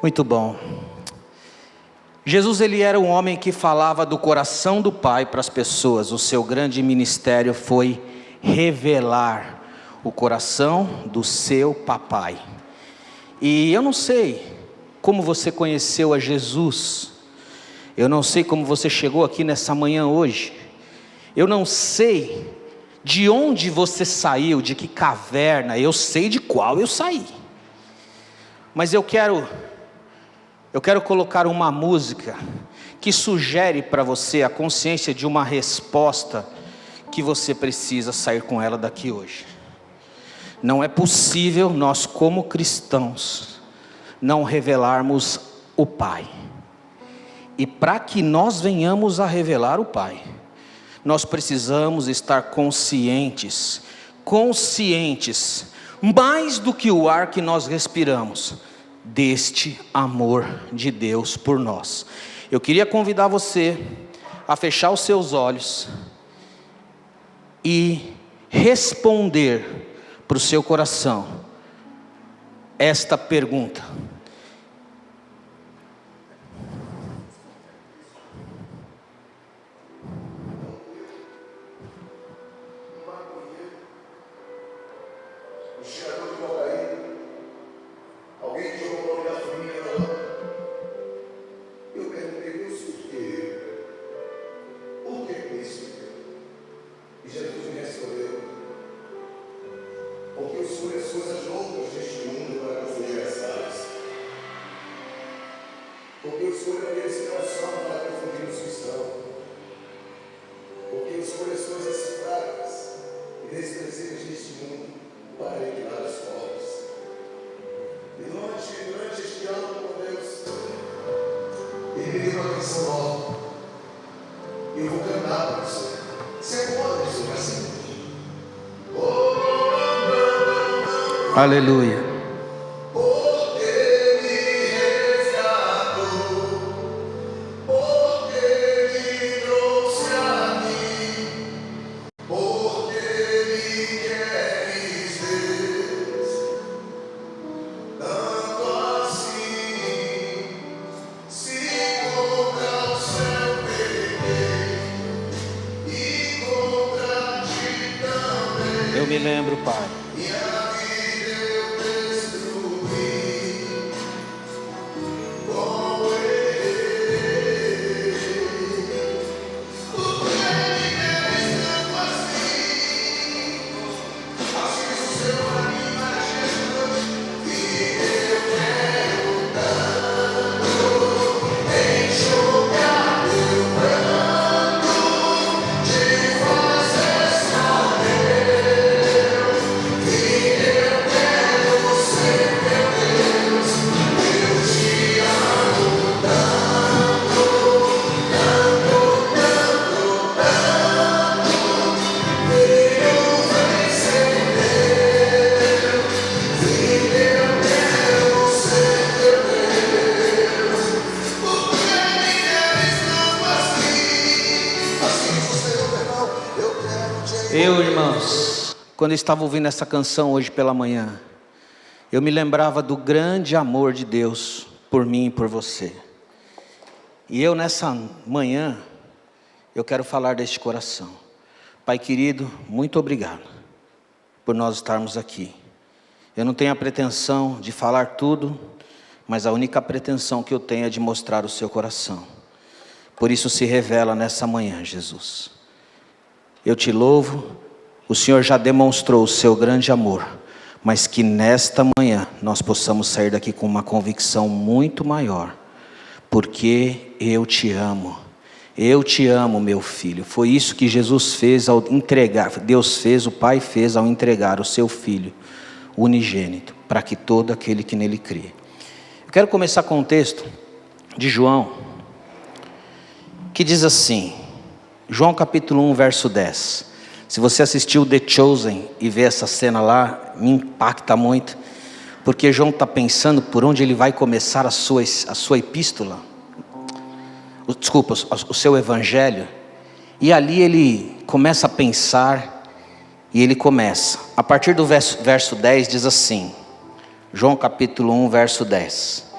Muito bom. Jesus, ele era um homem que falava do coração do Pai para as pessoas. O seu grande ministério foi revelar o coração do seu papai. E eu não sei como você conheceu a Jesus. Eu não sei como você chegou aqui nessa manhã hoje. Eu não sei de onde você saiu, de que caverna. Eu sei de qual eu saí. Mas eu quero colocar uma música que sugere para você a consciência de uma resposta que você precisa sair com ela daqui hoje. Não é possível nós, como cristãos, não revelarmos o Pai. E para que nós venhamos a revelar o Pai, nós precisamos estar conscientes, mais do que o ar que nós respiramos, deste amor de Deus por nós. Eu queria convidar você a fechar os seus olhos e responder para o seu coração esta pergunta: aleluia. Eu me lembro, Pai. Irmãos, quando eu estava ouvindo essa canção hoje pela manhã, eu me lembrava do grande amor de Deus por mim e por você. E eu nessa manhã, eu quero falar deste coração. Pai querido, muito obrigado por nós estarmos aqui. Eu não tenho a pretensão de falar tudo, mas a única pretensão que eu tenho é de mostrar o seu coração. Por isso se revela nessa manhã, Jesus. Eu te louvo, o Senhor já demonstrou o seu grande amor, mas que nesta manhã nós possamos sair daqui com uma convicção muito maior, porque eu te amo, meu filho. Foi isso que Jesus fez ao entregar, Deus fez, o Pai fez ao entregar o seu Filho unigênito, para que todo aquele que nele crê. Eu quero começar com um texto de João, que diz assim, João capítulo 1, verso 10. Se você assistiu The Chosen e vê essa cena lá, me impacta muito, porque João está pensando por onde ele vai começar a sua epístola, o seu evangelho, e ali ele começa a pensar, e ele começa, a partir do verso 10 diz assim, João capítulo 1, verso 10,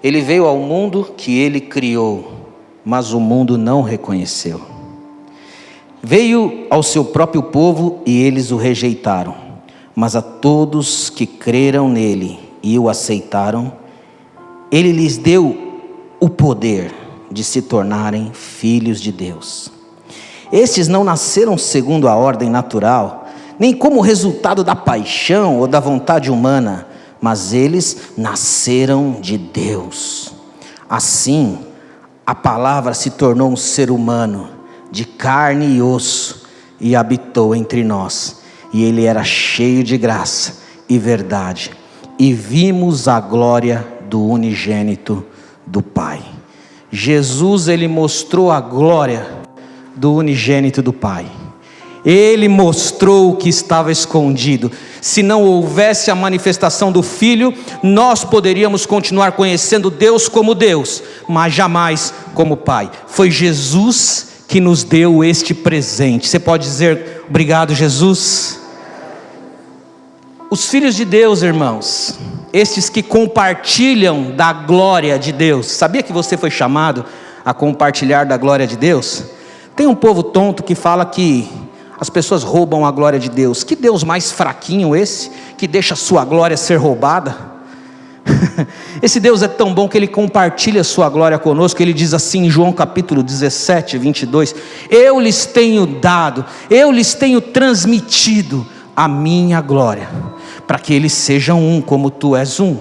Ele veio ao mundo que ele criou, mas o mundo não reconheceu. Veio ao seu próprio povo e eles o rejeitaram. Mas a todos que creram nele e o aceitaram, ele lhes deu o poder de se tornarem filhos de Deus. Estes não nasceram segundo a ordem natural, nem como resultado da paixão ou da vontade humana, mas eles nasceram de Deus. Assim, a palavra se tornou um ser humano, de carne e osso, e habitou entre nós. E ele era cheio de graça e verdade, e vimos a glória do unigênito do Pai. Jesus, ele mostrou a glória do unigênito do Pai. Ele mostrou o que estava escondido. Se não houvesse a manifestação do Filho, nós poderíamos continuar conhecendo Deus como Deus, mas jamais como Pai. Foi Jesus que nos deu este presente. Você pode dizer obrigado, Jesus? Os filhos de Deus, irmãos, estes que compartilham da glória de Deus. Sabia que você foi chamado a compartilhar da glória de Deus? Tem um povo tonto que fala que as pessoas roubam a glória de Deus. Que Deus mais fraquinho esse, que deixa a sua glória ser roubada? Esse Deus é tão bom que Ele compartilha a sua glória conosco. Ele diz assim em João capítulo 17, 22: eu lhes tenho dado, eu lhes tenho transmitido a minha glória, para que eles sejam um como tu és um.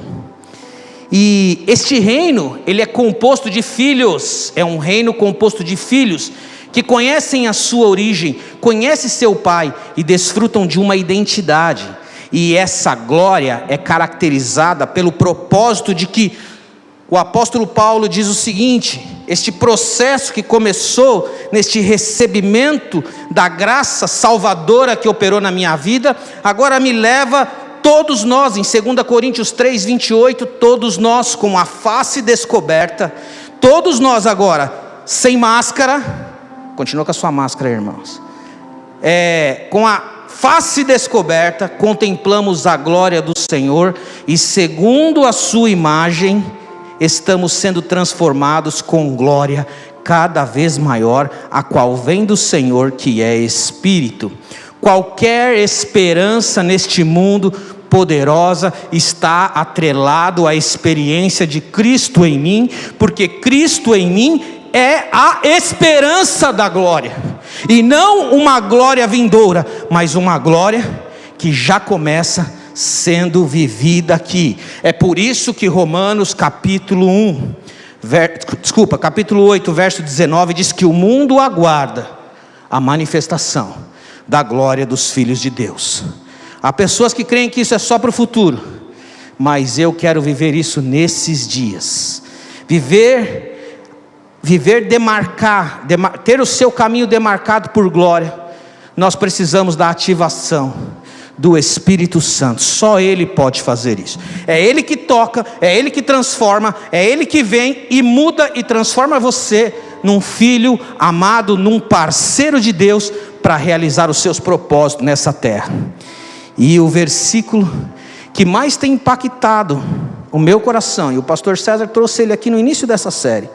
E este reino, ele é composto de filhos, é um reino composto de filhos, que conhecem a sua origem, conhecem seu pai, e desfrutam de uma identidade. E essa glória é caracterizada pelo propósito de que, o apóstolo Paulo diz o seguinte: este processo que começou neste recebimento da graça salvadora que operou na minha vida, agora me leva, todos nós, em 2 Coríntios 3, 28, todos nós com a face descoberta, todos nós agora, sem máscara, continua com a sua máscara, irmãos, com a face descoberta, contemplamos a glória do Senhor, e segundo a sua imagem, estamos sendo transformados com glória cada vez maior, a qual vem do Senhor, que é Espírito. Qualquer esperança neste mundo poderosa está atrelado à experiência de Cristo em mim, porque Cristo em mim é a esperança da glória, e não uma glória vindoura, mas uma glória que já começa sendo vivida aqui. É por isso que Romanos capítulo 8, verso 19 diz que o mundo aguarda a manifestação da glória dos filhos de Deus. Há pessoas que creem que isso é só para o futuro, mas eu quero viver isso nesses dias. Ter o seu caminho demarcado por glória. Nós precisamos da ativação do Espírito Santo. Só Ele pode fazer isso. É Ele que toca, é Ele que transforma, é Ele que vem e muda e transforma você num filho amado, num parceiro de Deus, para realizar os seus propósitos nessa terra. E o versículo que mais tem impactado o meu coração, e o pastor César trouxe ele aqui no início dessa série,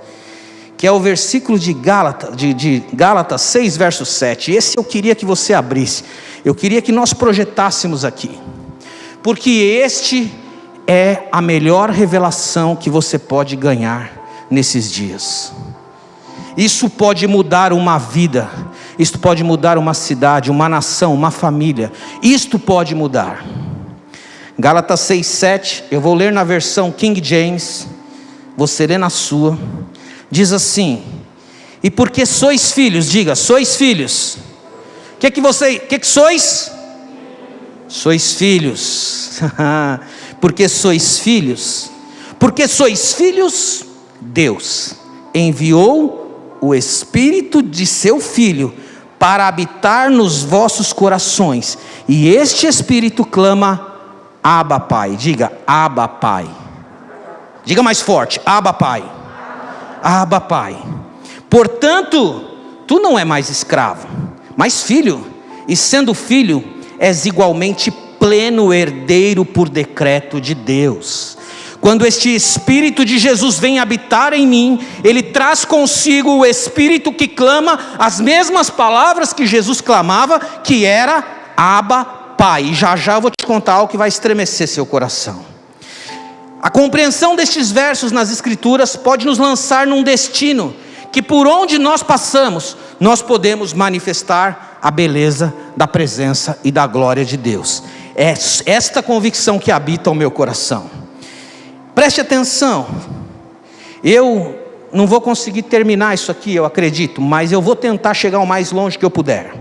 que é o versículo de Gálatas 6, verso 7. Esse eu queria que você abrisse, eu queria que nós projetássemos aqui, porque este é a melhor revelação que você pode ganhar nesses dias. Isso pode mudar uma vida, isto pode mudar uma cidade, uma nação, uma família, isto pode mudar. Gálatas 6, 7, eu vou ler na versão King James, você lê na sua. Diz assim: e porque sois filhos, diga, sois filhos. O que sois? Sois filhos. Porque sois filhos. Porque sois filhos, Deus enviou o Espírito de seu Filho para habitar nos vossos corações. E este Espírito clama: Abba, Pai. Diga, Abba, Pai. Diga mais forte, Abba, Pai. Abba, Pai. Portanto, tu não é mais escravo, mas filho, e sendo filho, és igualmente pleno herdeiro por decreto de Deus. Quando este Espírito de Jesus vem habitar em mim, ele traz consigo o Espírito que clama as mesmas palavras que Jesus clamava, que era Abba, Pai. E já já eu vou te contar algo que vai estremecer seu coração. A compreensão destes versos nas Escrituras pode nos lançar num destino que por onde nós passamos, nós podemos manifestar a beleza da presença e da glória de Deus. É esta convicção que habita o meu coração. Preste atenção, eu não vou conseguir terminar isso aqui, eu acredito, mas eu vou tentar chegar o mais longe que eu puder.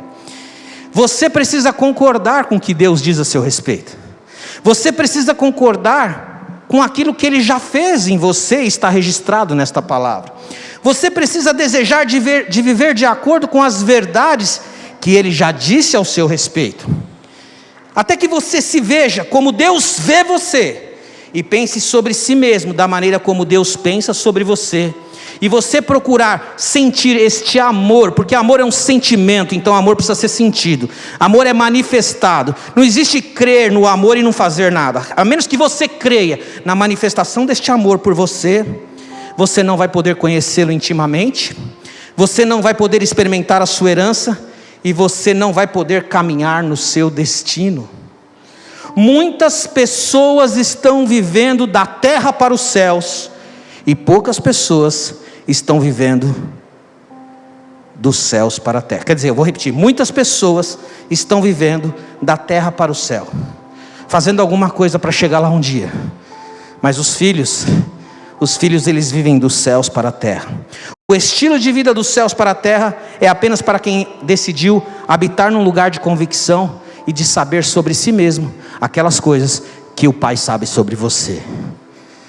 Você precisa concordar com o que Deus diz a seu respeito. Você precisa concordar com aquilo que Ele já fez em você, está registrado nesta palavra. Você precisa desejar de viver de acordo com as verdades que Ele já disse ao seu respeito. Até que você se veja como Deus vê você, e pense sobre si mesmo da maneira como Deus pensa sobre você, e você procurar sentir este amor, porque amor é um sentimento, então amor precisa ser sentido, amor é manifestado. Não existe crer no amor e não fazer nada. A menos que você creia na manifestação deste amor por você, você não vai poder conhecê-lo intimamente, você não vai poder experimentar a sua herança, e você não vai poder caminhar no seu destino. Muitas pessoas estão vivendo da terra para os céus, e poucas pessoas estão vivendo dos céus para a terra. Quer dizer, eu vou repetir, muitas pessoas estão vivendo da terra para o céu, fazendo alguma coisa para chegar lá um dia, mas os filhos eles vivem dos céus para a terra. O estilo de vida dos céus para a terra é apenas para quem decidiu habitar num lugar de convicção e de saber sobre si mesmo aquelas coisas que o Pai sabe sobre você.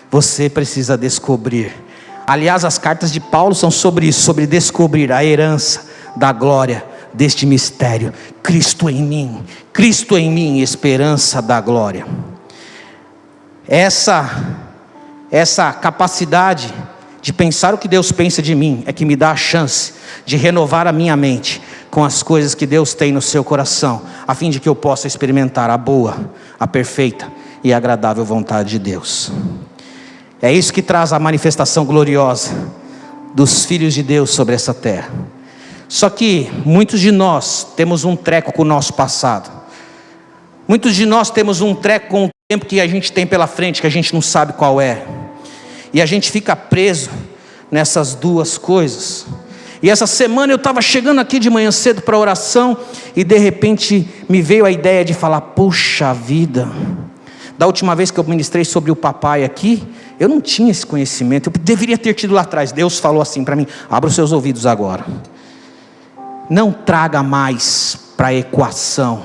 Você precisa descobrir. Aliás, as cartas de Paulo são sobre isso, sobre descobrir a herança da glória deste mistério. Cristo em mim, esperança da glória. Essa capacidade de pensar o que Deus pensa de mim é que me dá a chance de renovar a minha mente com as coisas que Deus tem no seu coração, a fim de que eu possa experimentar a boa, a perfeita e agradável vontade de Deus. É isso que traz a manifestação gloriosa dos filhos de Deus sobre essa terra. Só que muitos de nós temos um treco com o nosso passado. Muitos de nós temos um treco com o tempo que a gente tem pela frente, que a gente não sabe qual é. E a gente fica preso nessas duas coisas. E essa semana eu estava chegando aqui de manhã cedo para a oração, e de repente me veio a ideia de falar: puxa vida, da última vez que eu ministrei sobre o papai aqui, eu não tinha esse conhecimento, eu deveria ter tido lá atrás. Deus falou assim para mim: abra os seus ouvidos agora, não traga mais para a equação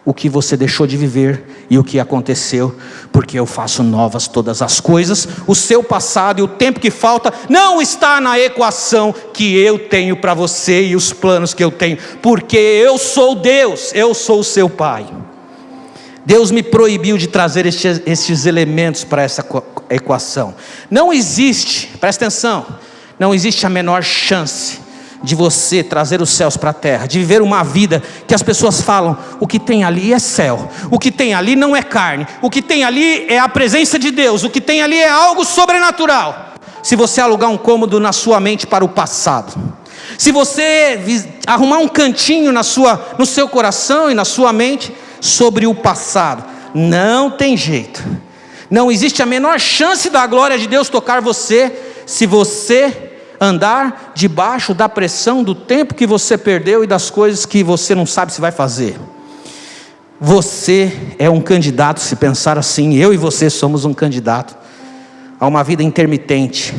o que você deixou de viver e o que aconteceu, porque eu faço novas todas as coisas. O seu passado e o tempo que falta não está na equação que eu tenho para você e os planos que eu tenho, porque eu sou Deus, eu sou o seu Pai. Deus me proibiu de trazer estes elementos para essa equação. Não existe, presta atenção, não existe a menor chance de você trazer os céus para a terra, de viver uma vida que as pessoas falam: o que tem ali é céu, o que tem ali não é carne, o que tem ali é a presença de Deus, o que tem ali é algo sobrenatural. Se você alugar um cômodo na sua mente para o passado, se você arrumar um cantinho no seu coração e na sua mente sobre o passado, não tem jeito, não existe a menor chance da glória de Deus tocar você, se você andar debaixo da pressão do tempo que você perdeu e das coisas que você não sabe se vai fazer. Você é um candidato, se pensar assim, eu e você somos um candidato a uma vida intermitente,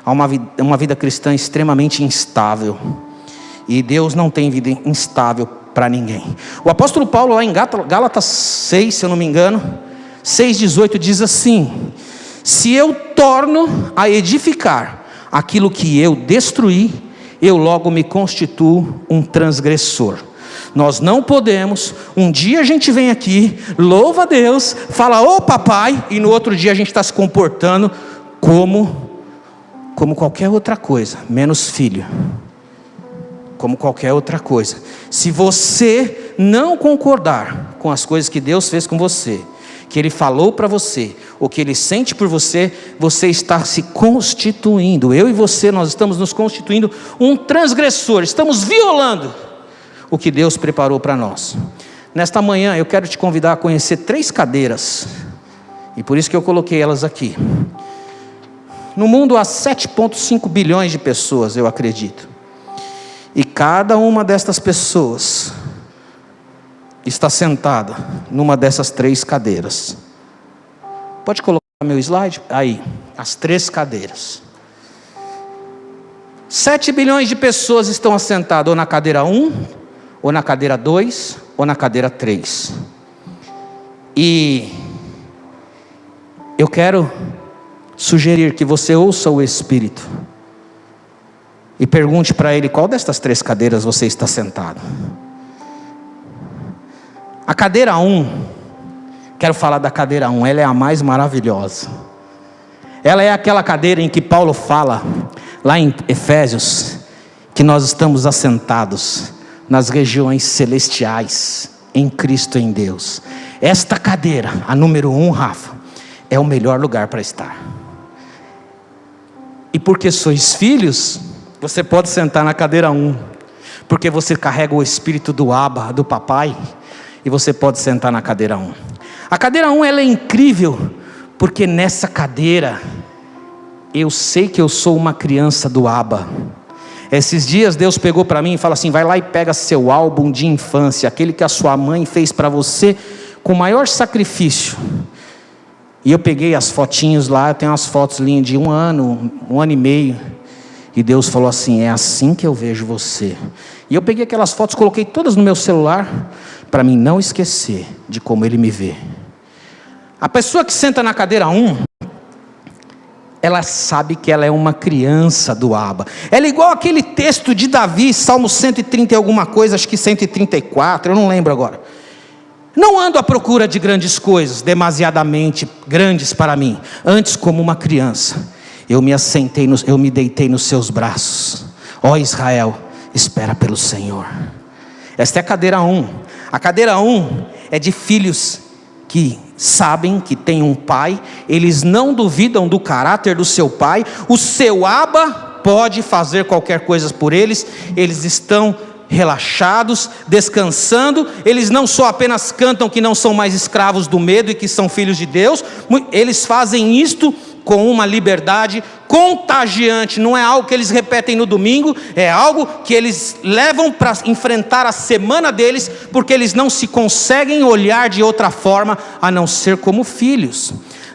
a uma vida cristã extremamente instável. E Deus não tem vida instável para ninguém. O apóstolo Paulo, lá em Gálatas 6, se eu não me engano, 6,18, diz assim: se eu torno a edificar aquilo que eu destruí, eu logo me constituo um transgressor. Nós não podemos, um dia a gente vem aqui, louva a Deus, fala: ô papai, e no outro dia a gente está se comportando como qualquer outra coisa, menos filho. Como qualquer outra coisa. Se você não concordar com as coisas que Deus fez com você, que Ele falou para você, o que Ele sente por você, você está se constituindo. Eu e você, nós estamos nos constituindo um transgressor. Estamos violando o que Deus preparou para nós. Nesta manhã eu quero te convidar a conhecer 3 cadeiras. E por isso que eu coloquei elas aqui. No mundo há 7,5 bilhões de pessoas, eu acredito. E cada uma destas pessoas está sentada numa dessas 3 cadeiras. Pode colocar meu slide? Aí, as 3 cadeiras. 7 bilhões de pessoas estão assentadas ou na cadeira 1, ou na cadeira 2, ou na cadeira 3. E eu quero sugerir que você ouça o Espírito e pergunte para Ele qual destas 3 cadeiras você está sentado. A cadeira 1, quero falar da cadeira 1, ela é a mais maravilhosa. Ela é aquela cadeira em que Paulo fala, lá em Efésios, que nós estamos assentados nas regiões celestiais, em Cristo, em Deus. Esta cadeira, a número 1, Rafa, é o melhor lugar para estar. E porque sois filhos, você pode sentar na cadeira 1, porque você carrega o espírito do Abba, do papai, e você pode sentar na cadeira 1. A cadeira 1 ela é incrível, porque nessa cadeira, eu sei que eu sou uma criança do Abba. Esses dias Deus pegou para mim e falou assim: vai lá e pega seu álbum de infância, aquele que a sua mãe fez para você com o maior sacrifício. E eu peguei as fotinhos lá, eu tenho umas fotos lindas de 1 ano, 1 ano e meio. E Deus falou assim: é assim que eu vejo você. E eu peguei aquelas fotos, coloquei todas no meu celular, para mim não esquecer de como Ele me vê. A pessoa que senta na cadeira 1, ela sabe que ela é uma criança do Abba. Ela é igual aquele texto de Davi, Salmo 130 e alguma coisa, acho que 134, eu não lembro agora. Não ando à procura de grandes coisas, demasiadamente grandes para mim. Antes, como uma criança, eu me deitei nos seus braços. Ó Israel, espera pelo Senhor. Esta é a cadeira 1. A cadeira 1 é de filhos que sabem que tem um pai. Eles não duvidam do caráter do seu pai. O seu Abba pode fazer qualquer coisa por eles. Eles estão relaxados, descansando. Eles não só apenas cantam que não são mais escravos do medo e que são filhos de Deus. Eles fazem isto com uma liberdade contagiante. Não é algo que eles repetem no domingo, é algo que eles levam para enfrentar a semana deles, porque eles não se conseguem olhar de outra forma a não ser como filhos.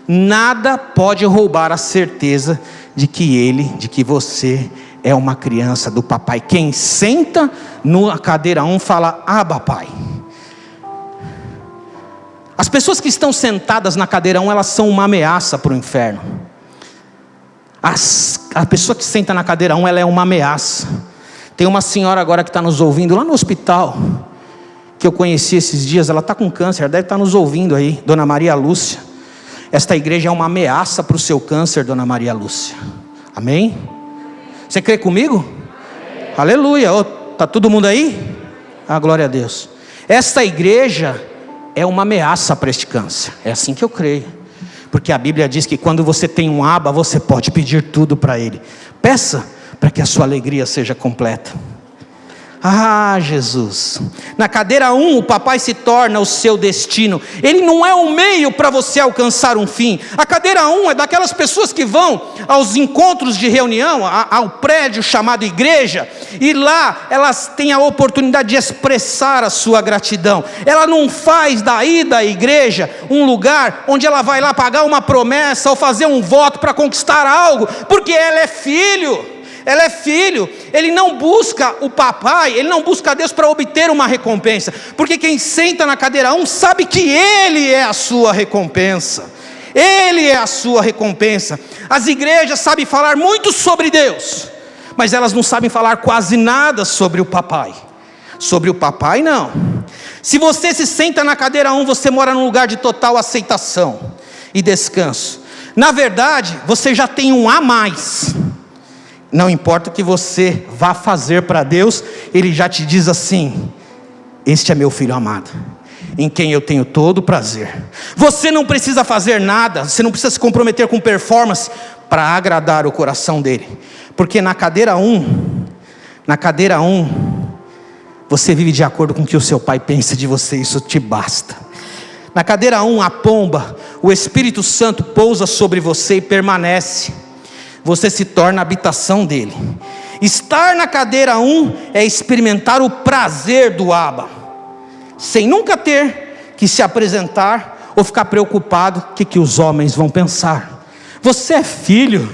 Nada pode roubar a certeza de que você é uma criança do papai. Quem senta na cadeira 1 fala: Abba, pai. As pessoas que estão sentadas na cadeira 1, elas são uma ameaça para o inferno. A pessoa que senta na cadeira 1, ela é uma ameaça. Tem uma senhora agora que está nos ouvindo lá no hospital, que eu conheci esses dias. Ela está com câncer, deve estar nos ouvindo aí, Dona Maria Lúcia. Esta igreja é uma ameaça para o seu câncer, Dona Maria Lúcia. Amém? Você crê comigo? Amém. Aleluia. Está todo mundo aí? Ah, glória a Deus. Esta igreja é uma ameaça para este câncer. É assim que eu creio. Porque a Bíblia diz que quando você tem um Abba, você pode pedir tudo para Ele. Peça para que a sua alegria seja completa. Ah, Jesus. Na cadeira 1, o papai se torna o seu destino. Ele não é um meio para você alcançar um fim. A cadeira 1 é daquelas pessoas que vão aos encontros de reunião, ao prédio chamado igreja, e lá elas têm a oportunidade de expressar a sua gratidão. Ela não faz da ida à igreja um lugar onde ela vai lá pagar uma promessa ou fazer um voto para conquistar algo, porque ela é filho. Ela é filho. Ele não busca o papai, ele não busca Deus para obter uma recompensa, porque quem senta na cadeira 1 sabe que Ele é a sua recompensa. Ele é a sua recompensa. As igrejas sabem falar muito sobre Deus, mas elas não sabem falar quase nada sobre o papai. Sobre o papai não. Se você se senta na cadeira 1, você mora num lugar de total aceitação e descanso. Na verdade, você já tem um a mais. Não importa o que você vá fazer para Deus, Ele já te diz assim: este é meu filho amado, em quem eu tenho todo o prazer. Você não precisa fazer nada, você não precisa se comprometer com performance para agradar o coração dele. Porque na cadeira 1, você vive de acordo com o que o seu pai pensa de você, isso te basta. Na cadeira 1, a pomba, o Espírito Santo pousa sobre você e permanece. Você se torna a habitação dele. Estar na cadeira 1 é experimentar o prazer do Abba, sem nunca ter que se apresentar ou ficar preocupado o que os homens vão pensar. Você é filho,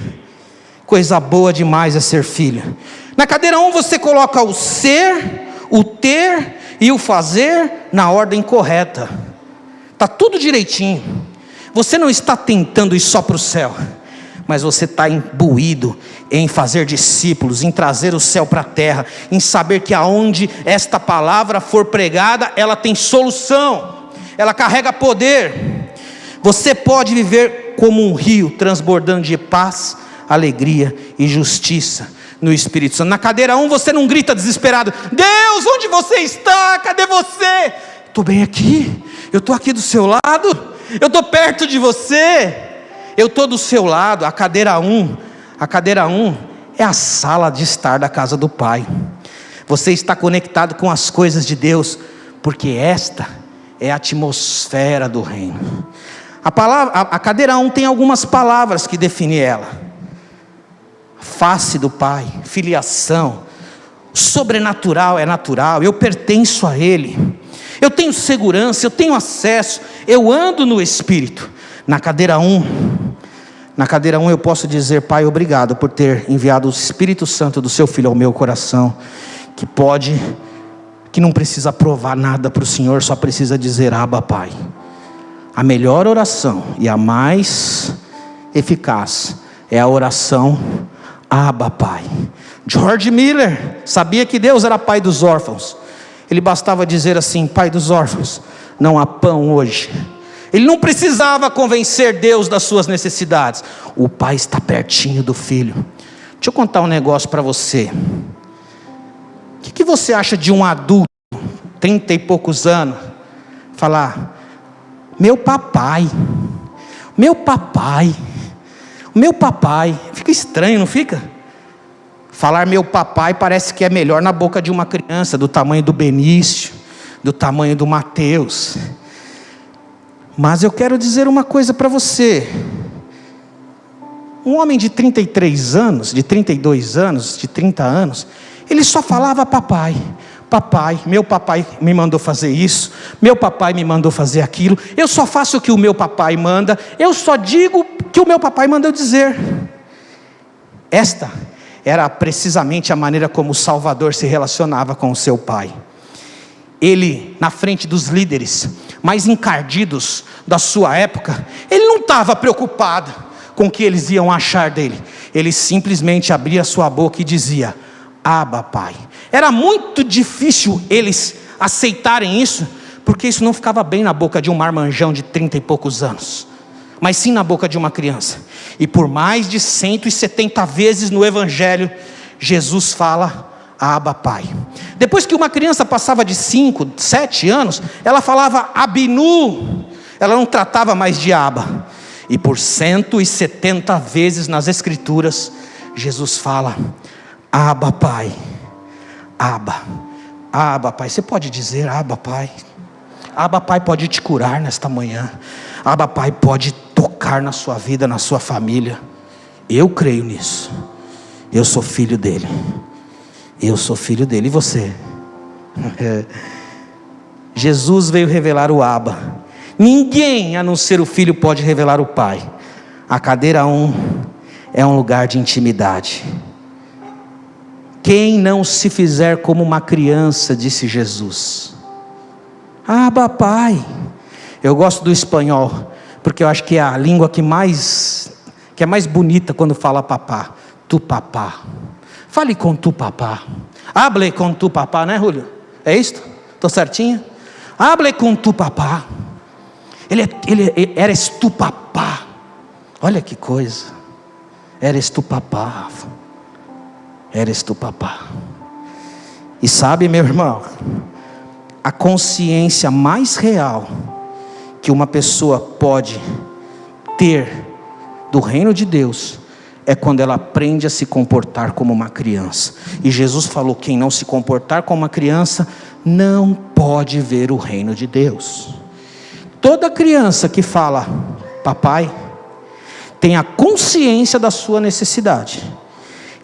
coisa boa demais é ser filho. Na cadeira 1 você coloca o ser, o ter e o fazer na ordem correta. Está tudo direitinho. Você não está tentando ir só para o céu, mas você está imbuído em fazer discípulos, em trazer o céu para a terra, em saber que aonde esta palavra for pregada, ela tem solução, ela carrega poder. Você pode viver como um rio, transbordando de paz, alegria e justiça no Espírito Santo. Na cadeira 1 você não grita desesperado: Deus, onde você está? Cadê você? Estou bem aqui, eu estou aqui do seu lado, eu estou perto de você, eu estou do seu lado. A cadeira 1 é a sala de estar da casa do Pai. Você está conectado com as coisas de Deus, porque esta é a atmosfera do reino. A cadeira 1 tem algumas palavras que definem ela: face do Pai, filiação, sobrenatural é natural, eu pertenço a Ele, eu tenho segurança, eu tenho acesso, eu ando no Espírito. Na cadeira 1 eu posso dizer: Pai, obrigado por ter enviado o Espírito Santo do seu Filho ao meu coração, que não precisa provar nada para o Senhor, só precisa dizer: Abba, Pai. A melhor oração e a mais eficaz é a oração Abba, Pai. George Miller sabia que Deus era pai dos órfãos. Ele bastava dizer assim: Pai dos órfãos, não há pão hoje. Ele não precisava convencer Deus das suas necessidades. O pai está pertinho do filho. Deixa eu contar um negócio para você. O que você acha de um adulto, 30 e poucos anos, falar: meu papai, fica estranho, não fica? Falar meu papai parece que é melhor na boca de uma criança, do tamanho do Benício, do tamanho do Mateus. Mas eu quero dizer uma coisa para você. Um homem de 33 anos, de 32 anos, de 30 anos, ele só falava papai. Papai, meu papai me mandou fazer isso, meu papai me mandou fazer aquilo, eu só faço o que o meu papai manda, eu só digo o que o meu papai manda eu dizer. Esta era precisamente a maneira como o Salvador se relacionava com o seu pai. Ele, na frente dos líderes mais encardidos da sua época, ele não estava preocupado com o que eles iam achar dele. Ele simplesmente abria sua boca e dizia: Abba, Pai. Era muito difícil eles aceitarem isso, porque isso não ficava bem na boca de um marmanjão de 30 e poucos anos, mas sim na boca de uma criança. E por mais de 170 vezes no Evangelho, Jesus fala: Abba, Pai. Depois que uma criança passava de 5, 7 anos, ela falava Abinu, ela não tratava mais de Abba. E por 170 vezes nas Escrituras, Jesus fala: Abba, Pai. Abba, Abba, Pai. Você pode dizer Abba, Pai? Abba, Pai pode te curar nesta manhã. Abba, Pai pode tocar na sua vida, na sua família. Eu creio nisso. Eu sou filho dele. Eu sou filho dele. E você? Jesus veio revelar o Abba. Ninguém, a não ser o Filho, pode revelar o Pai. A cadeira 1 é um lugar de intimidade. Quem não se fizer como uma criança, disse Jesus. Abba, Pai. Eu gosto do espanhol, porque eu acho que é a língua que é mais bonita quando fala papá. Tu papá. Fale com tu papá. Hable com tu papá, né, Julio? É isso? Estou certinho? Hable com tu papá. Ele eres tu papá. Olha que coisa. Eres tu papá. Eres tu papá. E sabe, meu irmão, a consciência mais real que uma pessoa pode ter do reino de Deus é quando ela aprende a se comportar como uma criança. E Jesus falou: quem não se comportar como uma criança não pode ver o reino de Deus. Toda criança que fala papai tem a consciência da sua necessidade,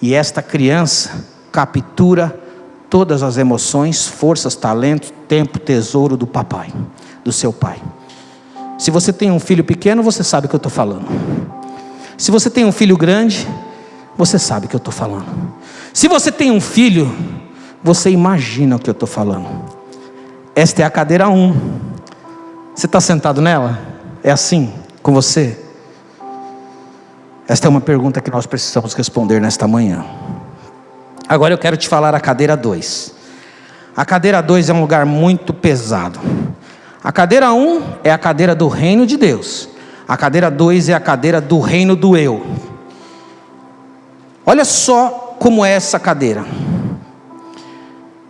e esta criança captura todas as emoções, forças, talentos, tempo, tesouro do papai, do seu pai. Se você tem um filho pequeno, você sabe o que eu estou falando. Se você tem um filho grande, você sabe o que eu estou falando. Se você tem um filho, você imagina o que eu estou falando. Esta é a cadeira 1. Você está sentado nela? É assim com você? Esta é uma pergunta que nós precisamos responder nesta manhã. Agora eu quero te falar a cadeira 2. A cadeira 2 é um lugar muito pesado. A cadeira 1 é a cadeira do reino de Deus. A cadeira 2 é a cadeira do reino do eu. Olha só como é essa cadeira.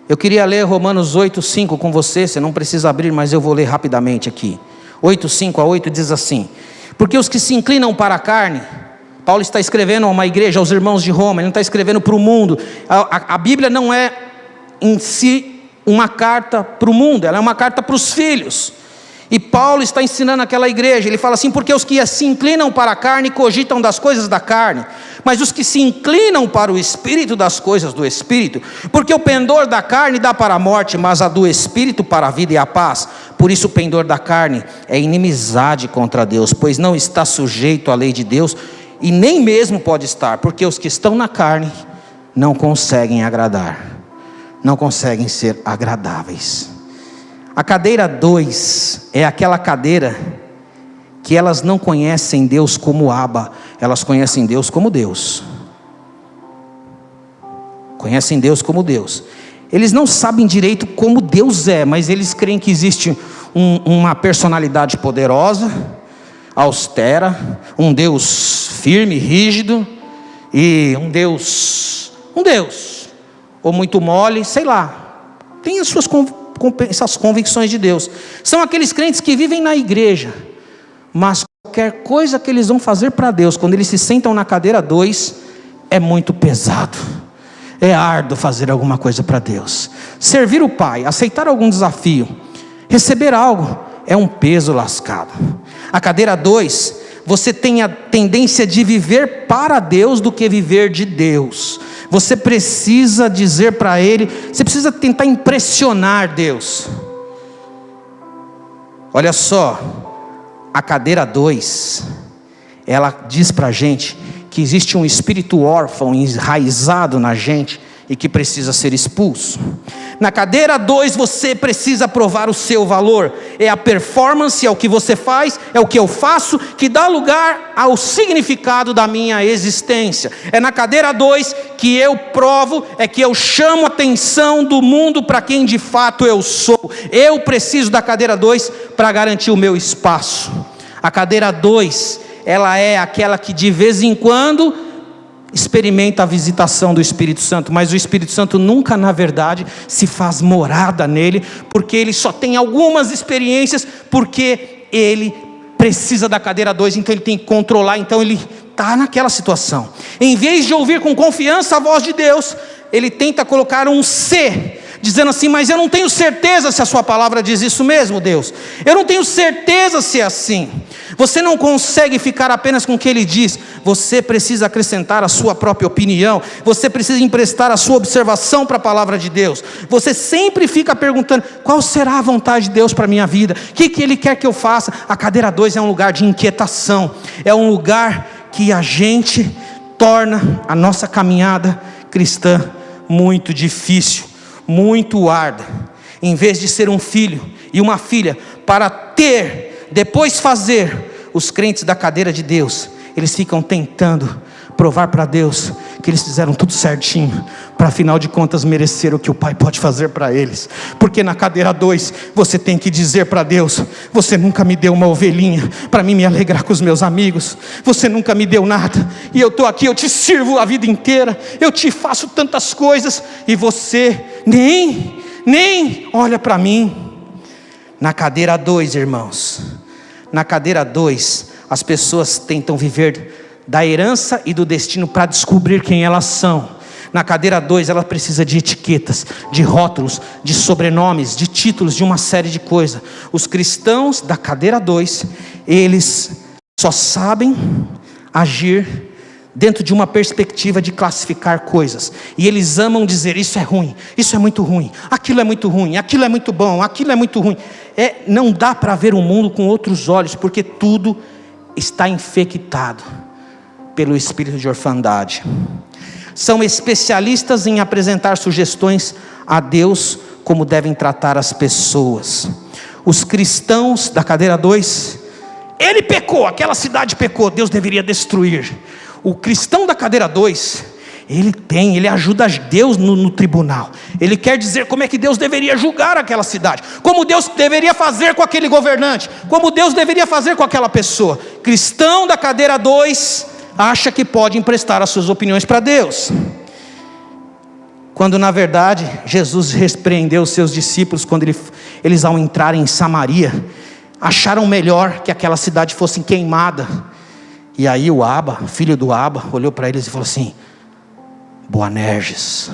Eu queria ler Romanos 8:5 com você. Você não precisa abrir, mas eu vou ler rapidamente aqui. 8:5-8 diz assim: porque os que se inclinam para a carne... Paulo está escrevendo a uma igreja, aos irmãos de Roma. Ele não está escrevendo para o mundo. A Bíblia não é em si uma carta para o mundo, ela é uma carta para os filhos. E Paulo está ensinando aquela igreja. Ele fala assim: porque os que se inclinam para a carne cogitam das coisas da carne, mas os que se inclinam para o Espírito, das coisas do Espírito. Porque o pendor da carne dá para a morte, mas a do Espírito para a vida e a paz. Por isso o pendor da carne é inimizade contra Deus, pois não está sujeito à lei de Deus, e nem mesmo pode estar, porque os que estão na carne não conseguem agradar, não conseguem ser agradáveis. A cadeira 2 é aquela cadeira que elas não conhecem Deus como Abba, elas conhecem Deus como Deus. Conhecem Deus como Deus. Eles não sabem direito como Deus é, mas eles creem que existe uma personalidade poderosa, austera, um Deus firme, rígido, e um Deus, ou muito mole, sei lá, tem essas convicções de Deus. São aqueles crentes que vivem na igreja, mas qualquer coisa que eles vão fazer para Deus, quando eles se sentam na cadeira 2, é muito pesado, é árduo fazer alguma coisa para Deus. Servir o Pai, aceitar algum desafio, receber algo, é um peso lascado. A cadeira 2, você tem a tendência de viver para Deus do que viver de Deus. Você precisa dizer para Ele, você precisa tentar impressionar Deus. Olha só, a cadeira 2, ela diz para a gente que existe um espírito órfão enraizado na gente e que precisa ser expulso. Na cadeira 2 você precisa provar o seu valor. É a performance, é o que você faz, é o que eu faço, que dá lugar ao significado da minha existência. É na cadeira 2 que eu provo, é que eu chamo a atenção do mundo para quem de fato eu sou. Eu preciso da cadeira 2 para garantir o meu espaço. A cadeira 2, ela é aquela que de vez em quando experimenta a visitação do Espírito Santo, mas o Espírito Santo nunca, na verdade, se faz morada nele, porque ele só tem algumas experiências, porque ele precisa da cadeira 2, então ele tem que controlar, então ele está naquela situação. Em vez de ouvir com confiança a voz de Deus, ele tenta colocar um C, dizendo assim: mas eu não tenho certeza se a sua palavra diz isso mesmo, Deus. Eu não tenho certeza se é assim. Você não consegue ficar apenas com o que ele diz. Você precisa acrescentar a sua própria opinião. Você precisa emprestar a sua observação para a palavra de Deus. Você sempre fica perguntando: qual será a vontade de Deus para a minha vida? O que Ele quer que eu faça? A cadeira 2 é um lugar de inquietação. É um lugar que a gente torna a nossa caminhada cristã muito difícil, muito árdua. Em vez de ser um filho e uma filha para ter, depois fazer, os crentes da cadeira de Deus, eles ficam tentando provar para Deus que eles fizeram tudo certinho, para afinal de contas merecer o que o Pai pode fazer para eles. Porque na cadeira 2 você tem que dizer para Deus: você nunca me deu uma ovelhinha para mim me alegrar com os meus amigos, você nunca me deu nada, e eu estou aqui, eu te sirvo a vida inteira, eu te faço tantas coisas, e você nem nem olha para mim. Na cadeira 2, irmãos, na cadeira 2, as pessoas tentam viver da herança e do destino para descobrir quem elas são. Na cadeira 2, ela precisa de etiquetas, de rótulos, de sobrenomes, de títulos, de uma série de coisas. Os cristãos da cadeira 2, eles só sabem agir dentro de uma perspectiva de classificar coisas. E eles amam dizer: isso é ruim, isso é muito ruim, aquilo é muito ruim, aquilo é muito bom, aquilo é muito ruim. Não dá para ver o mundo com outros olhos, porque tudo está infectado pelo espírito de orfandade. São especialistas em apresentar sugestões a Deus como devem tratar as pessoas. Os cristãos da cadeira 2, ele pecou, aquela cidade pecou, Deus deveria destruir. O cristão da cadeira 2, ele ajuda Deus no tribunal. Ele quer dizer como é que Deus deveria julgar aquela cidade, como Deus deveria fazer com aquele governante, como Deus deveria fazer com aquela pessoa. Cristão da cadeira 2 acha que pode emprestar as suas opiniões para Deus, quando na verdade Jesus repreendeu os seus discípulos quando eles ao entrarem em Samaria acharam melhor que aquela cidade fosse queimada. E aí o Aba, filho do Aba, olhou para eles e falou assim: Boanerges,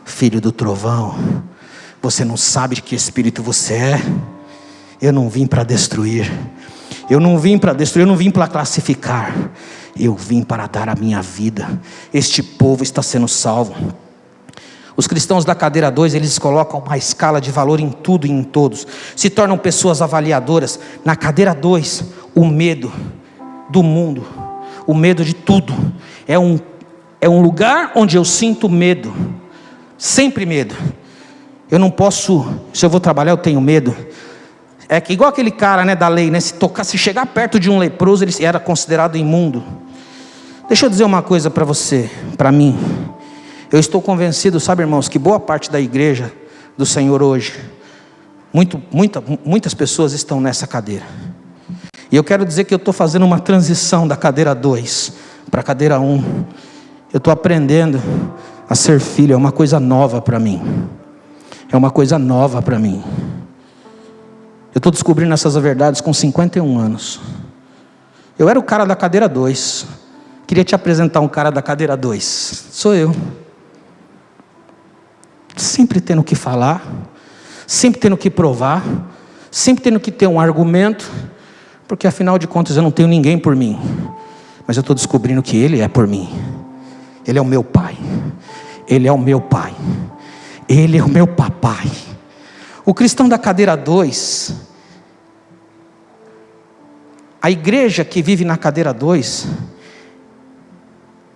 filho do trovão, você não sabe de que espírito você é? Eu não vim para destruir, eu não vim para classificar, eu vim para dar a minha vida. Este povo está sendo salvo. Os cristãos da cadeira 2, eles colocam uma escala de valor em tudo e em todos, se tornam pessoas avaliadoras. Na cadeira 2, o medo do mundo, o medo de tudo, é um lugar onde eu sinto medo, sempre medo. Eu não posso, se eu vou trabalhar eu tenho medo. É que igual aquele cara, né, da lei, né, se chegar perto de um leproso, ele era considerado imundo. Deixa eu dizer uma coisa para você, para mim. Eu estou convencido, sabe, irmãos, que boa parte da igreja do Senhor hoje, muitas pessoas estão nessa cadeira. E eu quero dizer que eu estou fazendo uma transição da cadeira 2 para a cadeira 1. Eu estou aprendendo a ser filho, é uma coisa nova para mim. É uma coisa nova para mim. Eu estou descobrindo essas verdades com 51 anos. Eu era o cara da cadeira 2. Queria te apresentar um cara da cadeira 2. Sou eu. Sempre tendo que falar, sempre tendo que provar, sempre tendo que ter um argumento, porque afinal de contas eu não tenho ninguém por mim, mas eu estou descobrindo que Ele é por mim. Ele é o meu pai, Ele é o meu pai, Ele é o meu papai. O cristão da cadeira 2, a igreja que vive na cadeira 2,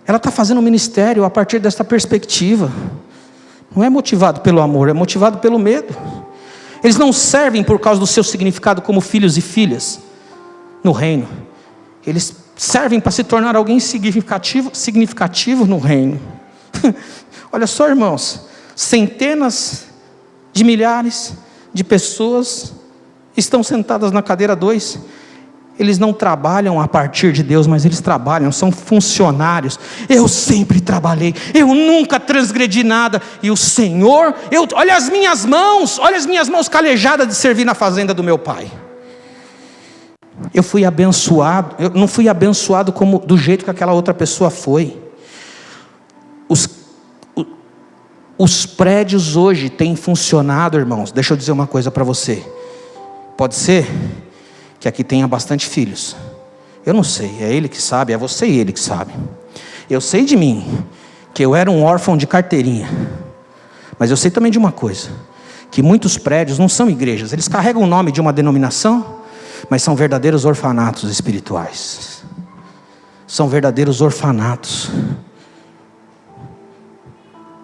ela está fazendo um ministério a partir dessa perspectiva. Não é motivado pelo amor, é motivado pelo medo. Eles não servem por causa do seu significado como filhos e filhas no reino. Eles servem para se tornar alguém significativo no reino. Olha só, irmãos, centenas de milhares de pessoas estão sentadas na cadeira 2. Eles não trabalham a partir de Deus, mas eles trabalham, são funcionários. Eu sempre trabalhei, eu nunca transgredi nada. E o Senhor, olha as minhas mãos calejadas de servir na fazenda do meu pai. Eu fui abençoado, eu não fui abençoado como do jeito que aquela outra pessoa foi. Os prédios hoje têm funcionado, irmãos. Deixa eu dizer uma coisa para você. Pode ser que aqui tenha bastante filhos. Eu não sei, é Ele que sabe, é você e Ele que sabe. Eu sei de mim, que eu era um órfão de carteirinha. Mas eu sei também de uma coisa, que muitos prédios não são igrejas. Eles carregam o nome de uma denominação, mas são verdadeiros orfanatos espirituais. São verdadeiros orfanatos.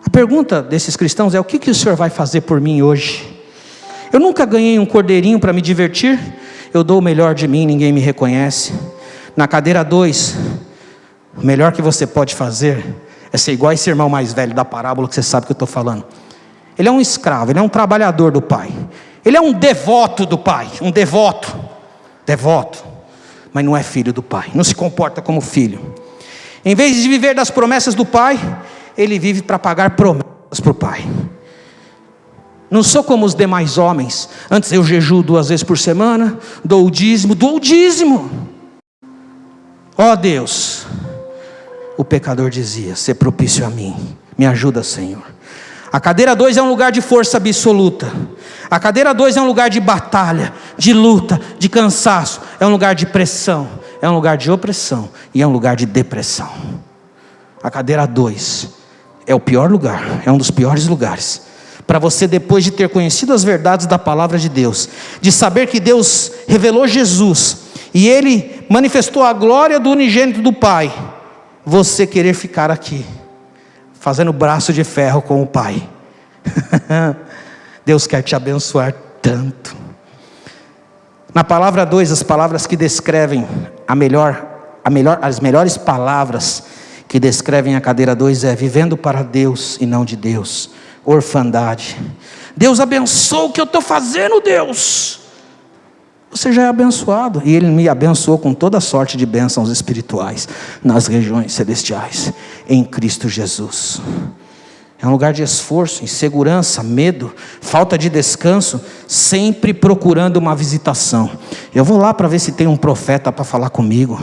A pergunta desses cristãos é: o que o Senhor vai fazer por mim hoje? Eu nunca ganhei um cordeirinho para me divertir. Eu dou o melhor de mim, ninguém me reconhece. Na cadeira 2, o melhor que você pode fazer é ser igual esse irmão mais velho da parábola, que você sabe que eu estou falando. Ele é um escravo, ele é um trabalhador do pai. Ele é um devoto do pai, um devoto, mas não é filho do pai, não se comporta como filho. Em vez de viver das promessas do pai, ele vive para pagar promessas para o pai. Não sou como os demais homens. Antes eu jejuo 2 vezes por semana, dou o dízimo. Ó Deus, o pecador dizia: ser propício a mim, me ajuda, Senhor. A cadeira 2 é um lugar de força absoluta. A cadeira 2 é um lugar de batalha, de luta, de cansaço. É um lugar de pressão, é um lugar de opressão e é um lugar de depressão. A cadeira 2 é o pior lugar, é um dos piores lugares para você, depois de ter conhecido as verdades da palavra de Deus, de saber que Deus revelou Jesus e Ele manifestou a glória do unigênito do Pai, você querer ficar aqui fazendo braço de ferro com o Pai. Deus quer te abençoar tanto. Na palavra 2, as palavras que descrevem as melhores palavras que descrevem a cadeira 2 é: vivendo para Deus e não de Deus. Orfandade. Deus abençoa o que eu estou fazendo, Deus. Você já é abençoado. E Ele me abençoou com toda sorte de bênçãos espirituais nas regiões celestiais, em Cristo Jesus. É um lugar de esforço, insegurança, medo, falta de descanso, sempre procurando uma visitação. Eu vou lá para ver se tem um profeta para falar comigo.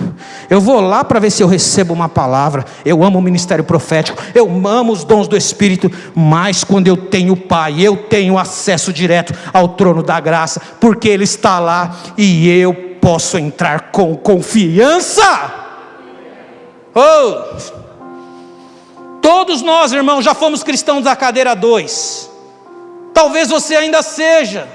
Eu vou lá para ver se eu recebo uma palavra. Eu amo o ministério profético, eu amo os dons do Espírito, mas quando eu tenho o Pai, eu tenho acesso direto ao trono da graça, porque Ele está lá e eu posso entrar com confiança. Oh! Todos nós, irmãos, já fomos cristãos da cadeira 2. Talvez você ainda seja.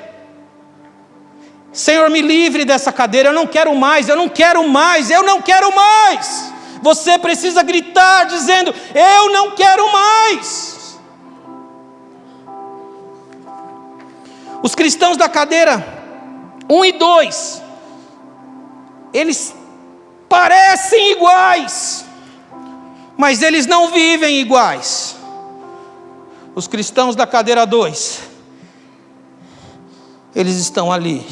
Senhor, me livre dessa cadeira. Eu não quero mais, eu não quero mais, eu não quero mais. Você precisa gritar dizendo: eu não quero mais. Os cristãos da cadeira 1 e 2, eles parecem iguais, mas eles não vivem iguais. Os cristãos da cadeira 2, eles estão ali,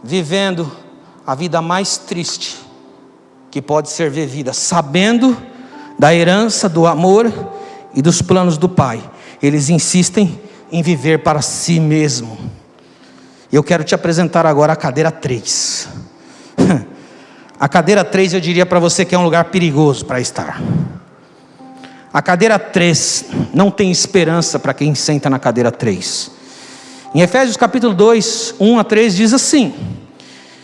vivendo a vida mais triste que pode ser vivida, sabendo da herança, do amor e dos planos do Pai. Eles insistem em viver para si mesmo. Eu quero te apresentar agora a cadeira 3. A cadeira 3 eu diria para você que é um lugar perigoso para estar. A cadeira 3 não tem esperança para quem senta na cadeira 3. Em Efésios capítulo 2, 1 a 3 diz assim: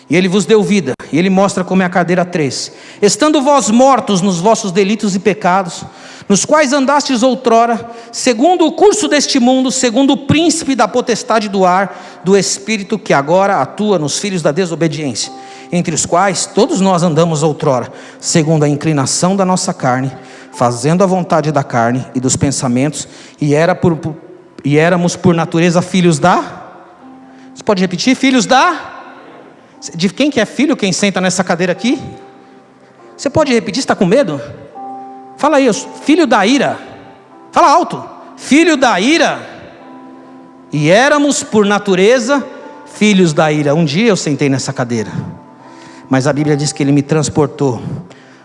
e Ele vos deu vida. E Ele mostra como é a cadeira 3. Estando vós mortos nos vossos delitos e pecados, nos quais andastes outrora, segundo o curso deste mundo, segundo o príncipe da potestade do ar, do espírito que agora atua nos filhos da desobediência, entre os quais todos nós andamos outrora, segundo a inclinação da nossa carne, fazendo a vontade da carne e dos pensamentos, e éramos por natureza filhos da... Você pode repetir? Filhos da... De quem que é filho, quem senta nessa cadeira aqui? Você pode repetir? Você está com medo? Fala aí, filho da ira. Fala alto. Filho da ira. E éramos por natureza filhos da ira. Um dia eu sentei nessa cadeira, mas a Bíblia diz que Ele me transportou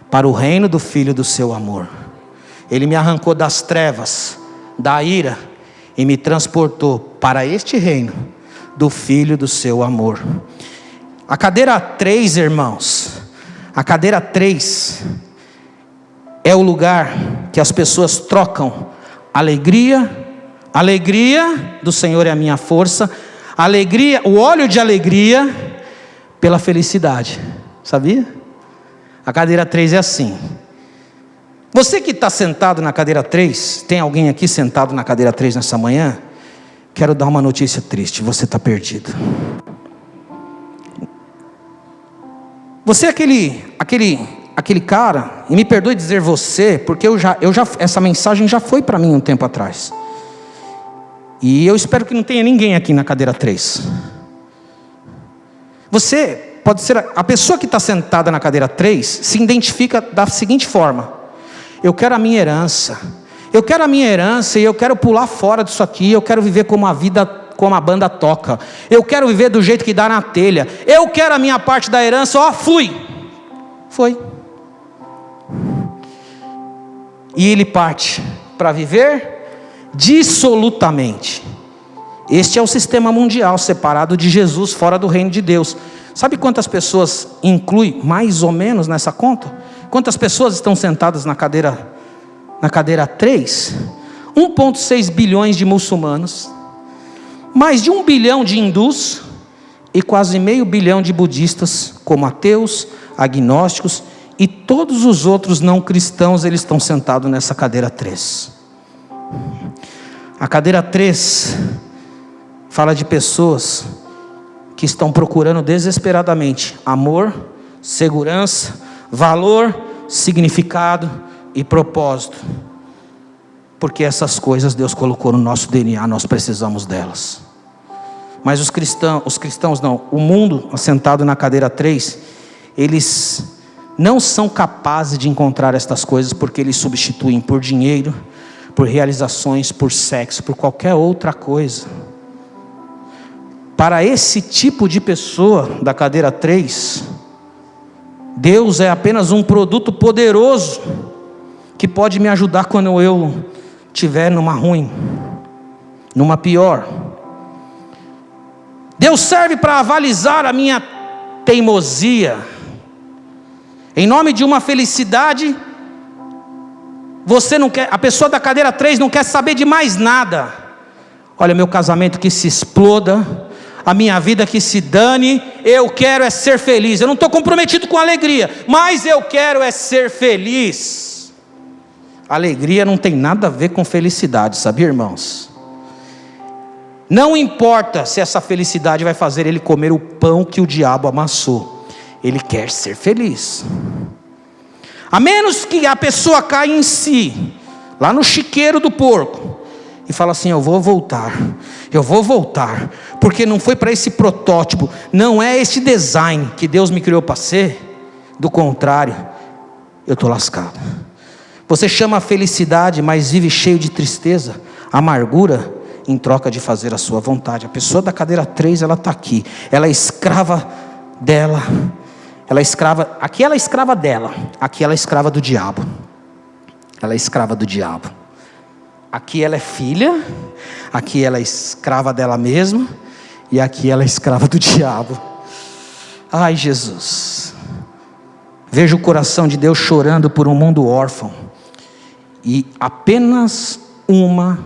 para o reino do Filho do seu amor. Ele me arrancou das trevas, da ira, e me transportou para este reino do Filho do seu amor. A cadeira 3, irmãos, a cadeira 3 é o lugar que as pessoas trocam alegria do Senhor é a minha força, alegria, o óleo de alegria pela felicidade, sabia? A cadeira 3 é assim. Você que está sentado na cadeira 3, tem alguém aqui sentado na cadeira 3 nessa manhã? Quero dar uma notícia triste, você está perdido. Você é aquele cara, e me perdoe dizer você, porque essa mensagem já foi para mim um tempo atrás. E eu espero que não tenha ninguém aqui na cadeira 3. Você pode ser, a pessoa que está sentada na cadeira 3, se identifica da seguinte forma: eu quero a minha herança, e eu quero pular fora disso aqui, eu quero viver como a banda toca, eu quero viver do jeito que dá na telha, eu quero a minha parte da herança, foi. E ele parte para viver dissolutamente. Este é o sistema mundial, separado de Jesus, fora do reino de Deus. Sabe quantas pessoas inclui mais ou menos nessa conta? Quantas pessoas estão sentadas na cadeira 3? 1,6 bilhões de muçulmanos, mais de 1 bilhão de hindus e quase meio bilhão de budistas, como ateus, agnósticos e todos os outros não cristãos. Eles estão sentados nessa cadeira 3. A cadeira 3 fala de pessoas que estão procurando desesperadamente amor, segurança, valor, significado e propósito, porque essas coisas Deus colocou no nosso DNA, nós precisamos delas. Mas os cristãos não, o mundo assentado na cadeira 3, eles não são capazes de encontrar estas coisas, porque eles substituem por dinheiro, por realizações, por sexo, por qualquer outra coisa. Para esse tipo de pessoa da cadeira 3, Deus é apenas um produto poderoso, que pode me ajudar quando eu estiver numa ruim, numa pior. Deus serve para avalizar a minha teimosia, em nome de uma felicidade. Você não quer, a pessoa da cadeira 3 não quer saber de mais nada. Olha, meu casamento que se exploda, a minha vida que se dane, eu quero é ser feliz. Eu não estou comprometido com alegria, mas eu quero é ser feliz. Alegria não tem nada a ver com felicidade, sabia, irmãos? Não importa se essa felicidade vai fazer ele comer o pão que o diabo amassou, ele quer ser feliz. A menos que a pessoa caia em si, lá no chiqueiro do porco, e fala assim: eu vou voltar, porque não foi para esse protótipo, não é esse design que Deus me criou para ser, do contrário, eu estou lascado. Você chama a felicidade, mas vive cheio de tristeza, amargura, em troca de fazer a sua vontade. A pessoa da cadeira 3, ela está aqui, ela é escrava dela, aqui ela é escrava dela, aqui ela é escrava do diabo, ela é escrava do diabo. Aqui ela é filha, aqui ela é escrava dela mesma, e aqui ela é escrava do diabo. Ai, Jesus, vejo o coração de Deus chorando por um mundo órfão, e apenas uma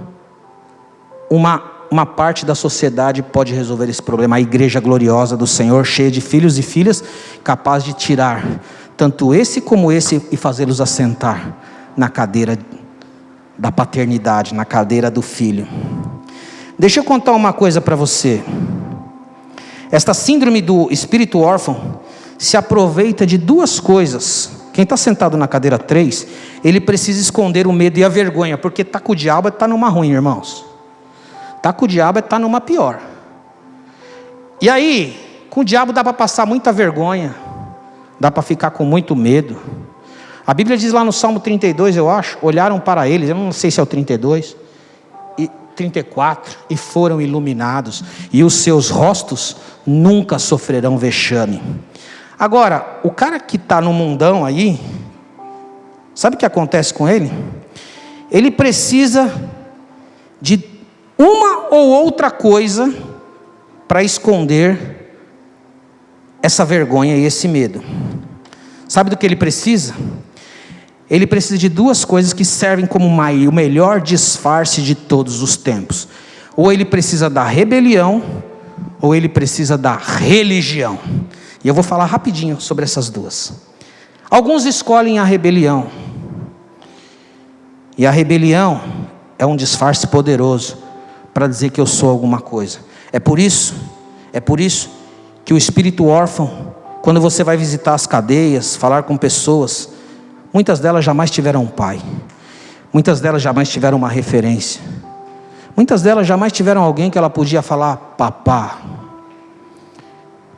parte da sociedade pode resolver esse problema: a igreja gloriosa do Senhor, cheia de filhos e filhas, capaz de tirar tanto esse como esse e fazê-los assentar na cadeira da paternidade, na cadeira do filho. Deixa eu contar uma coisa para você. Esta síndrome do espírito órfão se aproveita de duas coisas. Quem está sentado na cadeira 3, ele precisa esconder o medo e a vergonha, porque está com o diabo, está numa ruim, irmãos. Está com o diabo, está numa pior. E aí, com o diabo dá para passar muita vergonha, dá para ficar com muito medo. A Bíblia diz lá no Salmo 32, eu acho, olharam para eles, eu não sei se é o 32 e 34, e foram iluminados, e os seus rostos nunca sofrerão vexame. Agora, o cara que está no mundão aí, sabe o que acontece com ele? Ele precisa de uma ou outra coisa para esconder essa vergonha e esse medo. Sabe do que ele precisa? Ele precisa de duas coisas que servem como o melhor disfarce de todos os tempos. Ou ele precisa da rebelião, ou ele precisa da religião. E eu vou falar rapidinho sobre essas duas. Alguns escolhem a rebelião, e a rebelião é um disfarce poderoso para dizer que eu sou alguma coisa. É por isso que o espírito órfão, quando você vai visitar as cadeias, falar com pessoas, muitas delas jamais tiveram um pai, muitas delas jamais tiveram uma referência, muitas delas jamais tiveram alguém que ela podia falar papá.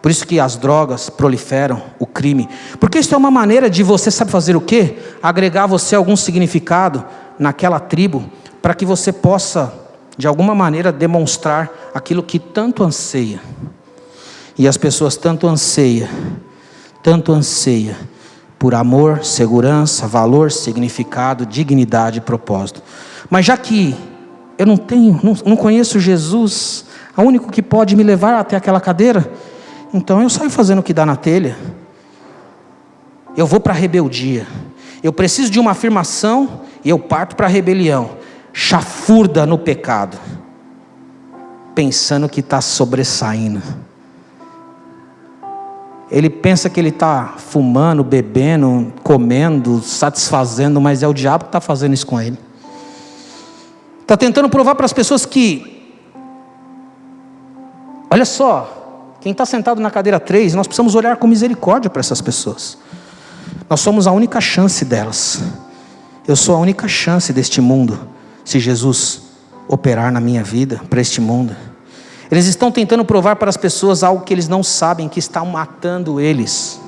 Por isso que as drogas proliferam, o crime, porque isso é uma maneira de você, sabe fazer o quê? Agregar você algum significado naquela tribo, para que você possa de alguma maneira demonstrar aquilo que tanto anseia. E as pessoas tanto anseia por amor, segurança, valor, significado, dignidade e propósito. Mas já que eu não conheço Jesus, o único que pode me levar até aquela cadeira. Então eu saio fazendo o que dá na telha. Eu vou para a rebeldia. Eu preciso de uma afirmação e eu parto para a rebelião. Chafurda no pecado, pensando que está sobressaindo. Ele pensa que ele está fumando, bebendo, comendo, satisfazendo, mas é o diabo que está fazendo isso com ele. Está tentando provar para as pessoas que, olha só, quem está sentado na cadeira 3, nós precisamos olhar com misericórdia para essas pessoas. Nós somos a única chance delas. Eu sou a única chance deste mundo, se Jesus operar na minha vida, para este mundo. Eles estão tentando provar para as pessoas algo que eles não sabem, que está matando eles.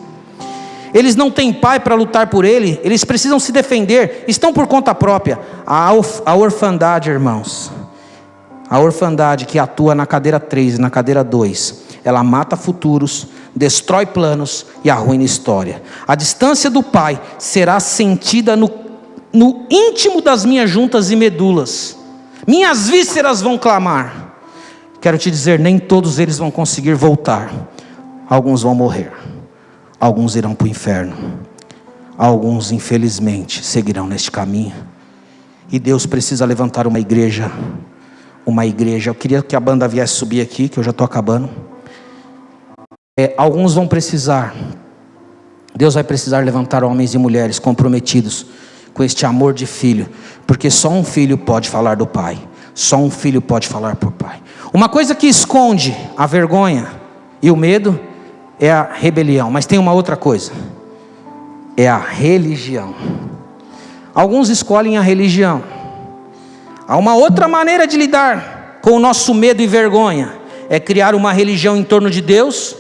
Eles não têm pai para lutar por ele, eles precisam se defender, estão por conta própria. A orfandade, irmãos, a orfandade que atua na cadeira 3 e na cadeira 2, ela mata futuros, destrói planos e arruina história. A distância do pai será sentida no íntimo das minhas juntas e medulas. Minhas vísceras vão clamar. Quero te dizer, nem todos eles vão conseguir voltar. Alguns vão morrer. Alguns irão para o inferno. Alguns, infelizmente, seguirão neste caminho. E Deus precisa levantar uma igreja. Uma igreja. Eu queria que a banda viesse subir aqui, que eu já estou acabando. Alguns vão precisar. Deus vai precisar levantar homens e mulheres comprometidos com este amor de filho. Porque só um filho pode falar do pai. Só um filho pode falar por pai. Uma coisa que esconde a vergonha e o medo é a rebelião. Mas tem uma outra coisa. É a religião. Alguns escolhem a religião. Há uma outra maneira de lidar com o nosso medo e vergonha. É criar uma religião em torno de Deus.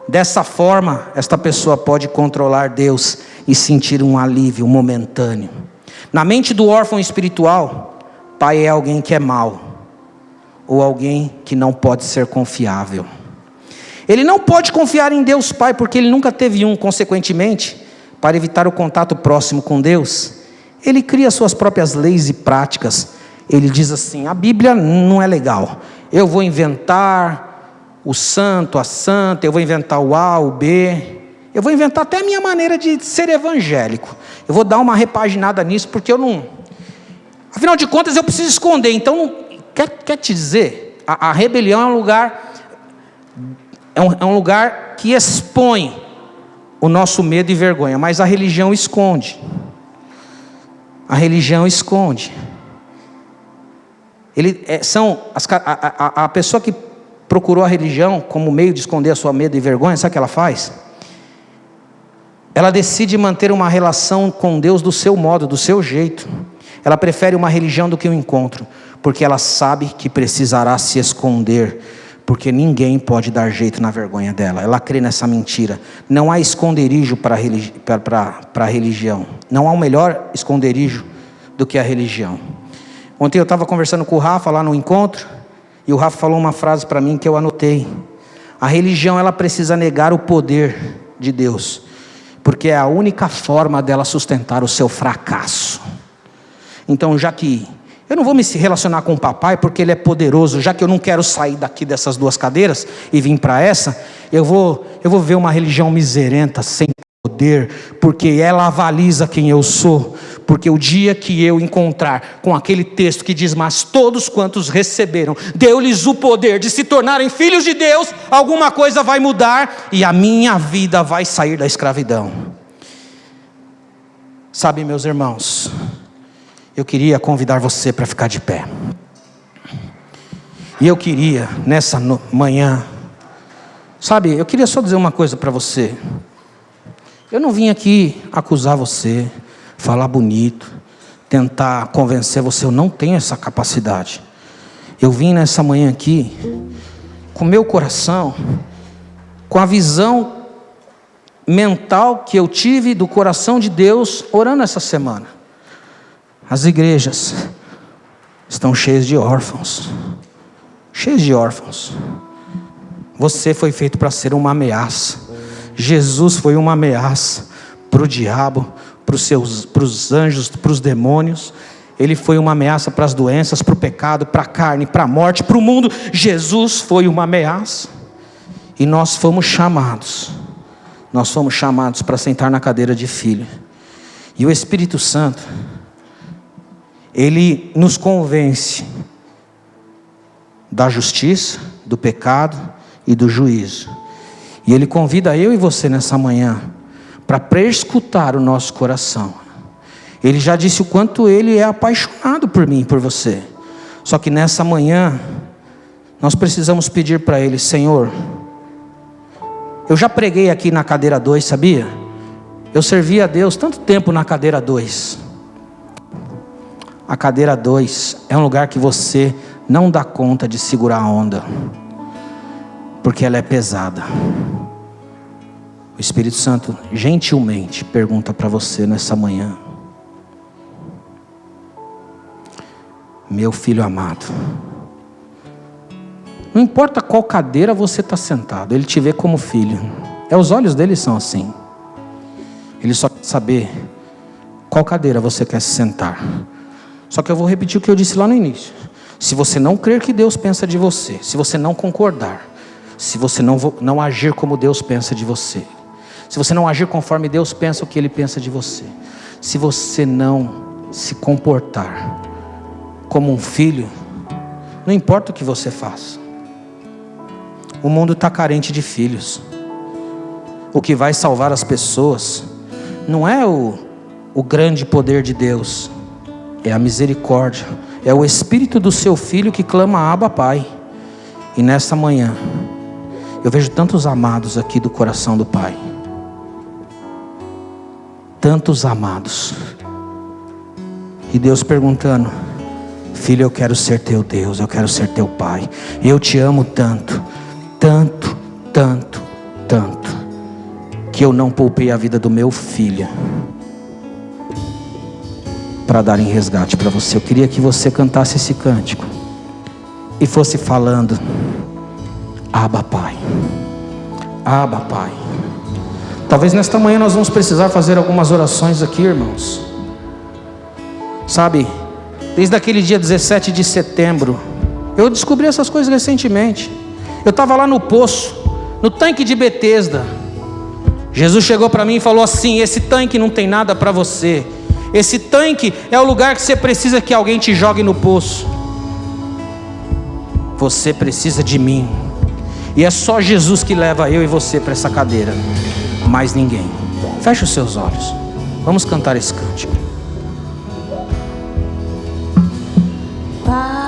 Dessa forma, esta pessoa pode controlar Deus e sentir um alívio momentâneo. Na mente do órfão espiritual, pai é alguém que é mau, ou alguém que não pode ser confiável. Ele não pode confiar em Deus Pai, porque ele nunca teve um. Consequentemente, para evitar o contato próximo com Deus, ele cria suas próprias leis e práticas. Ele diz assim: a Bíblia não é legal, eu vou inventar o santo, a santa, eu vou inventar o A, o B, eu vou inventar até a minha maneira de ser evangélico, eu vou dar uma repaginada nisso, porque eu não, afinal de contas eu preciso esconder. Então, quer te dizer, a rebelião é um lugar que expõe o nosso medo e vergonha, mas a religião esconde. A religião esconde. A pessoa que procurou a religião como meio de esconder a sua medo e vergonha, sabe o que ela faz? Ela decide manter uma relação com Deus do seu modo, do seu jeito. Ela prefere uma religião do que um encontro, porque ela sabe que precisará se esconder, porque ninguém pode dar jeito na vergonha dela. Ela crê nessa mentira. Não há esconderijo para a religião. Não há um melhor esconderijo do que a religião. Ontem eu estava conversando com o Rafa lá no encontro, e o Rafa falou uma frase para mim que eu anotei. A religião, ela precisa negar o poder de Deus, porque é a única forma dela sustentar o seu fracasso. Então, já que eu não vou me relacionar com o papai, porque ele é poderoso, já que eu não quero sair daqui dessas duas cadeiras e vir para essa, eu vou ver uma religião miserenta, sem poder, porque ela avaliza quem eu sou. Porque o dia que eu encontrar com aquele texto que diz: mas todos quantos receberam, deu-lhes o poder de se tornarem filhos de Deus, alguma coisa vai mudar e a minha vida vai sair da escravidão. Sabe, meus irmãos, eu queria convidar você para ficar de pé. E eu queria, nessa manhã, sabe, eu queria só dizer uma coisa para você. Eu não vim aqui acusar você, falar bonito, tentar convencer você. Eu não tenho essa capacidade. Eu vim nessa manhã aqui com meu coração, com a visão mental que eu tive do coração de Deus, orando essa semana. As igrejas estão cheias de órfãos. Cheias de órfãos. Você foi feito para ser uma ameaça. Jesus foi uma ameaça para o diabo, para os anjos, para os demônios. Ele foi uma ameaça para as doenças, para o pecado, para a carne, para a morte, para o mundo. Jesus foi uma ameaça. E nós fomos chamados para sentar na cadeira de filho. E o Espírito Santo, Ele nos convence da justiça, do pecado e do juízo. E Ele convida eu e você nessa manhã para prescrutar o nosso coração. Ele já disse o quanto Ele é apaixonado por mim e por você. Só que nessa manhã, nós precisamos pedir para Ele: Senhor, eu já preguei aqui na cadeira 2, sabia? Eu servi a Deus tanto tempo na cadeira 2. A cadeira 2 é um lugar que você não dá conta de segurar a onda, porque ela é pesada. O Espírito Santo gentilmente pergunta para você nessa manhã: meu filho amado, não importa qual cadeira você está sentado, Ele te vê como filho. Os olhos dele são assim. Ele só quer saber qual cadeira você quer se sentar. Só que eu vou repetir o que eu disse lá no início. Se você não crer que Deus pensa de você, se você não concordar, se você não agir como Deus pensa de você, se você não agir conforme Deus pensa o que Ele pensa de você, se você não se comportar como um filho, não importa o que você faça. O mundo está carente de filhos. O que vai salvar as pessoas não é o grande poder de Deus, é a misericórdia, é o Espírito do seu Filho que clama: Abba, Pai. E nessa manhã, eu vejo tantos amados aqui do coração do Pai. Tantos amados. E Deus perguntando: filho, eu quero ser teu Deus, eu quero ser teu Pai. Eu te amo tanto, tanto, tanto, tanto, que eu não poupei a vida do meu filho para dar em resgate para você. Eu queria que você cantasse esse cântico e fosse falando: Abba, Pai. Abba, Pai. Talvez nesta manhã nós vamos precisar fazer algumas orações aqui, irmãos. Sabe, desde aquele dia 17 de setembro, eu descobri essas coisas recentemente. Eu estava lá no poço, no tanque de Betesda. Jesus chegou para mim e falou assim: esse tanque não tem nada para você. Esse tanque é o lugar que você precisa que alguém te jogue no poço. Você precisa de mim. E é só Jesus que leva eu e você para essa cadeira, mais ninguém. Feche os seus olhos. Vamos cantar esse cântico. Pai.